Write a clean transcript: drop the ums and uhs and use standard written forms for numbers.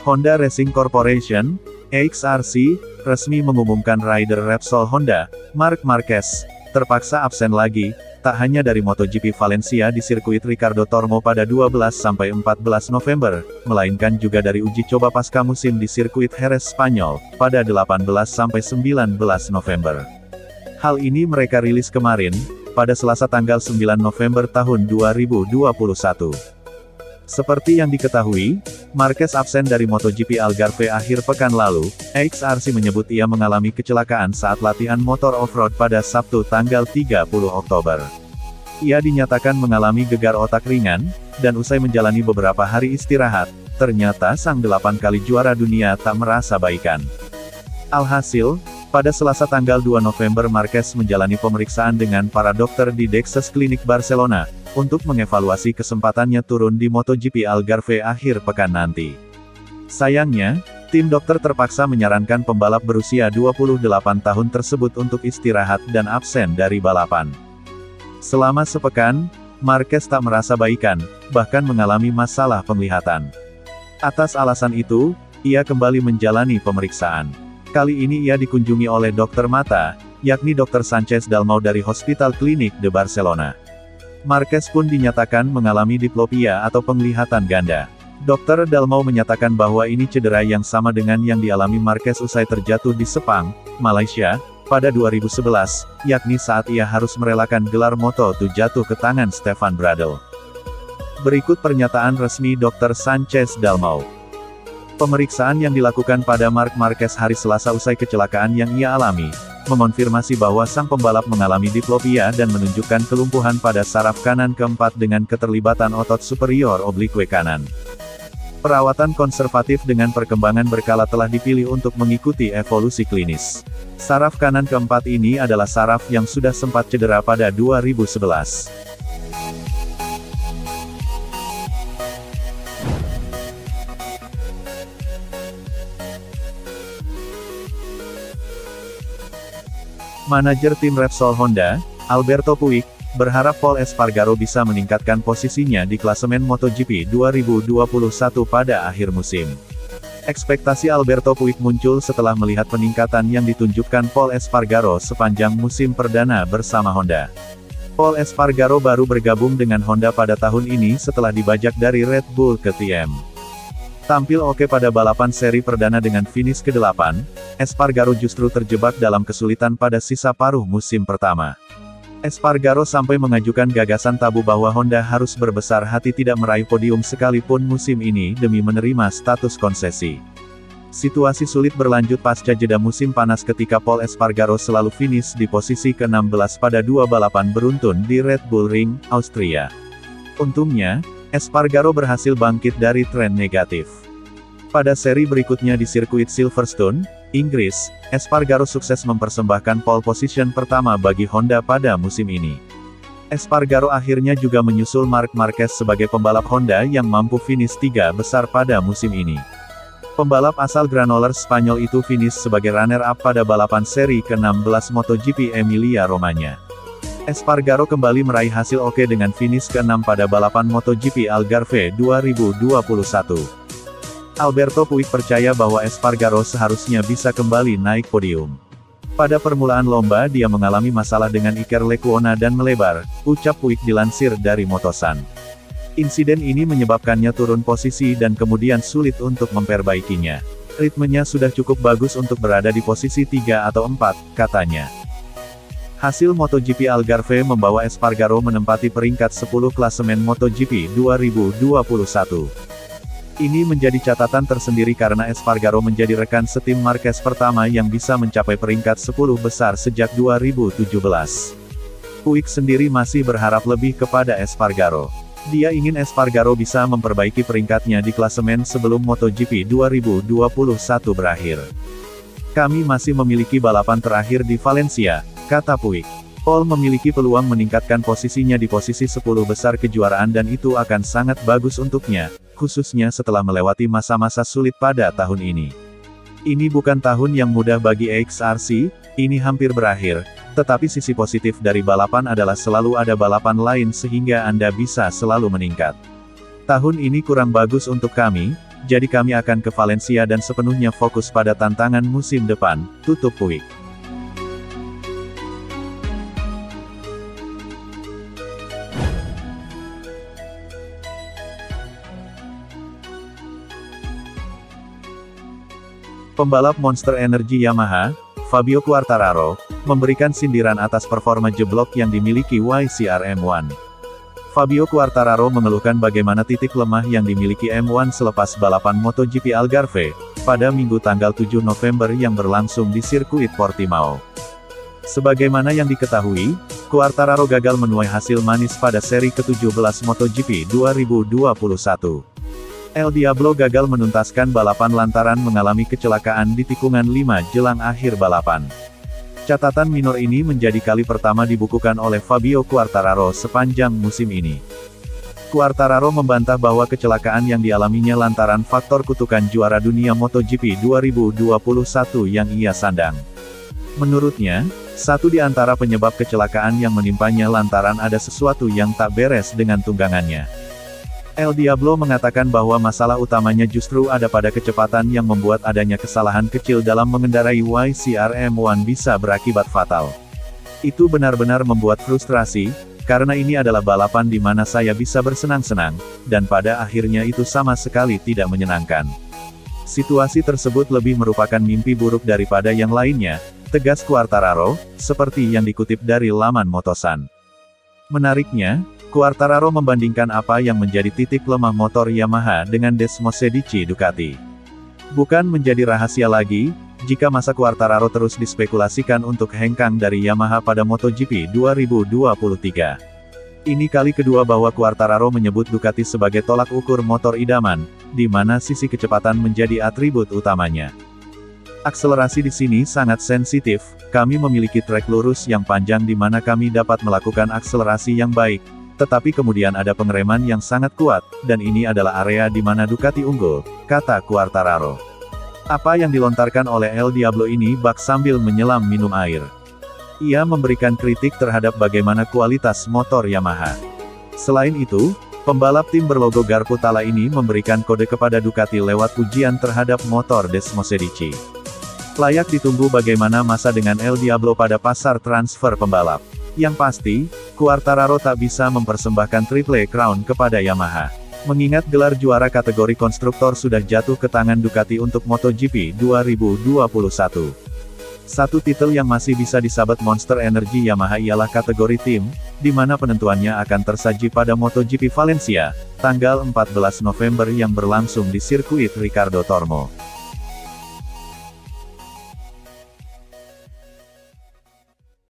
Honda Racing Corporation, HRC, resmi mengumumkan rider Repsol Honda, Marc Marquez, terpaksa absen lagi, tak hanya dari MotoGP Valencia di sirkuit Ricardo Tormo pada 12–14 November, melainkan juga dari uji coba pasca musim di sirkuit Jerez Spanyol, pada 18–19 November. Hal ini mereka rilis kemarin, pada Selasa tanggal 9 November tahun 2021. Seperti yang diketahui, Marquez absen dari MotoGP Algarve akhir pekan lalu. HRC menyebut ia mengalami kecelakaan saat latihan motor off-road pada Sabtu tanggal 30 Oktober. Ia dinyatakan mengalami gegar otak ringan, dan usai menjalani beberapa hari istirahat, ternyata sang 8 kali juara dunia tak merasa baikan. Alhasil, pada Selasa tanggal 2 November Marquez menjalani pemeriksaan dengan para dokter di Dexes Clinic Barcelona, untuk mengevaluasi kesempatannya turun di MotoGP Algarve akhir pekan nanti. Sayangnya, tim dokter terpaksa menyarankan pembalap berusia 28 tahun tersebut untuk istirahat dan absen dari balapan. Selama sepekan, Marquez tak merasa baikan, bahkan mengalami masalah penglihatan. Atas alasan itu, ia kembali menjalani pemeriksaan. Kali ini ia dikunjungi oleh dokter mata, yakni Dr. Sánchez Dalmau dari Hospital Clinic de Barcelona. Marquez pun dinyatakan mengalami diplopia atau penglihatan ganda. Dr. Dalmau menyatakan bahwa ini cedera yang sama dengan yang dialami Marquez usai terjatuh di Sepang, Malaysia, pada 2011, yakni saat ia harus merelakan gelar Moto2 jatuh ke tangan Stefan Bradl. Berikut pernyataan resmi Dr. Sánchez Dalmau. Pemeriksaan yang dilakukan pada Marc Marquez hari Selasa usai kecelakaan yang ia alami, mengonfirmasi bahwa sang pembalap mengalami diplopia dan menunjukkan kelumpuhan pada saraf kanan keempat dengan keterlibatan otot superior oblique kanan. Perawatan konservatif dengan perkembangan berkala telah dipilih untuk mengikuti evolusi klinis. Saraf kanan keempat ini adalah saraf yang sudah sempat cedera pada 2011. Manajer tim Repsol Honda, Alberto Puig, berharap Pol Espargaro bisa meningkatkan posisinya di klasemen MotoGP 2021 pada akhir musim. Ekspektasi Alberto Puig muncul setelah melihat peningkatan yang ditunjukkan Pol Espargaro sepanjang musim perdana bersama Honda. Pol Espargaro baru bergabung dengan Honda pada tahun ini setelah dibajak dari Red Bull ke TM. Tampil oke pada balapan seri perdana dengan finish ke-8, Espargaro justru terjebak dalam kesulitan pada sisa paruh musim pertama. Espargaro sampai mengajukan gagasan tabu bahwa Honda harus berbesar hati tidak meraih podium sekalipun musim ini demi menerima status konsesi. Situasi sulit berlanjut pasca jeda musim panas ketika Pol Espargaro selalu finish di posisi ke-16 pada 2 balapan beruntun di Red Bull Ring, Austria. Untungnya, Espargaro berhasil bangkit dari tren negatif. Pada seri berikutnya di sirkuit Silverstone, Inggris, Espargaro sukses mempersembahkan pole position pertama bagi Honda pada musim ini. Espargaro akhirnya juga menyusul Marc Marquez sebagai pembalap Honda yang mampu finish 3 besar pada musim ini. Pembalap asal Granollers Spanyol itu finish sebagai runner-up pada balapan seri ke-16 MotoGP Emilia-Romagna. Espargaro kembali meraih hasil oke dengan finish ke-6 pada balapan MotoGP Algarve 2021. Alberto Puig percaya bahwa Espargaro seharusnya bisa kembali naik podium. Pada permulaan lomba dia mengalami masalah dengan Iker Lecuona dan melebar, ucap Puig dilansir dari Motosan. Insiden ini menyebabkannya turun posisi dan kemudian sulit untuk memperbaikinya. Ritmenya sudah cukup bagus untuk berada di posisi 3 atau 4, katanya. Hasil MotoGP Algarve membawa Espargaro menempati peringkat 10 klasemen MotoGP 2021. Ini menjadi catatan tersendiri karena Espargaro menjadi rekan setim Marquez pertama yang bisa mencapai peringkat 10 besar sejak 2017. Puig sendiri masih berharap lebih kepada Espargaro. Dia ingin Espargaro bisa memperbaiki peringkatnya di klasemen sebelum MotoGP 2021 berakhir. Kami masih memiliki balapan terakhir di Valencia, kata Puig. Pol memiliki peluang meningkatkan posisinya di posisi 10 besar kejuaraan dan itu akan sangat bagus untuknya, khususnya setelah melewati masa-masa sulit pada tahun ini. Ini bukan tahun yang mudah bagi HRC, ini hampir berakhir, tetapi sisi positif dari balapan adalah selalu ada balapan lain sehingga Anda bisa selalu meningkat. Tahun ini kurang bagus untuk kami, jadi kami akan ke Valencia dan sepenuhnya fokus pada tantangan musim depan, tutup Puig. Pembalap Monster Energy Yamaha, Fabio Quartararo, memberikan sindiran atas performa jeblok yang dimiliki YCR M1. Fabio Quartararo mengeluhkan bagaimana titik lemah yang dimiliki M1 selepas balapan MotoGP Algarve, pada Minggu tanggal 7 November yang berlangsung di sirkuit Portimao. Sebagaimana yang diketahui, Quartararo gagal menuai hasil manis pada seri ke-17 MotoGP 2021. El Diablo gagal menuntaskan balapan lantaran mengalami kecelakaan di tikungan 5 jelang akhir balapan. Catatan minor ini menjadi kali pertama dibukukan oleh Fabio Quartararo sepanjang musim ini. Quartararo membantah bahwa kecelakaan yang dialaminya lantaran faktor kutukan juara dunia MotoGP 2021 yang ia sandang. Menurutnya, satu di antara penyebab kecelakaan yang menimpanya lantaran ada sesuatu yang tak beres dengan tunggangannya. El Diablo mengatakan bahwa masalah utamanya justru ada pada kecepatan yang membuat adanya kesalahan kecil dalam mengendarai YCR M1 bisa berakibat fatal. Itu benar-benar membuat frustrasi, karena ini adalah balapan di mana saya bisa bersenang-senang, dan pada akhirnya itu sama sekali tidak menyenangkan. Situasi tersebut lebih merupakan mimpi buruk daripada yang lainnya, tegas Quartararo, seperti yang dikutip dari laman Motosan. Menariknya, Quartararo membandingkan apa yang menjadi titik lemah motor Yamaha dengan Desmosedici Ducati. Bukan menjadi rahasia lagi, jika masa Quartararo terus dispekulasikan untuk hengkang dari Yamaha pada MotoGP 2023. Ini kali kedua bahwa Quartararo menyebut Ducati sebagai tolak ukur motor idaman, di mana sisi kecepatan menjadi atribut utamanya. Akselerasi di sini sangat sensitif, kami memiliki trek lurus yang panjang di mana kami dapat melakukan akselerasi yang baik, tetapi kemudian ada pengereman yang sangat kuat, dan ini adalah area di mana Ducati unggul, kata Quartararo. Apa yang dilontarkan oleh El Diablo ini bak sambil menyelam minum air. Ia memberikan kritik terhadap bagaimana kualitas motor Yamaha. Selain itu, pembalap tim berlogo garpu Tala ini memberikan kode kepada Ducati lewat pujian terhadap motor Desmosedici. Layak ditunggu bagaimana masa dengan El Diablo pada pasar transfer pembalap. Yang pasti, Quartararo tak bisa mempersembahkan Triple Crown kepada Yamaha. Mengingat gelar juara kategori konstruktor sudah jatuh ke tangan Ducati untuk MotoGP 2021. Satu titel yang masih bisa disabet Monster Energy Yamaha ialah kategori tim, di mana penentuannya akan tersaji pada MotoGP Valencia, tanggal 14 November yang berlangsung di sirkuit Ricardo Tormo.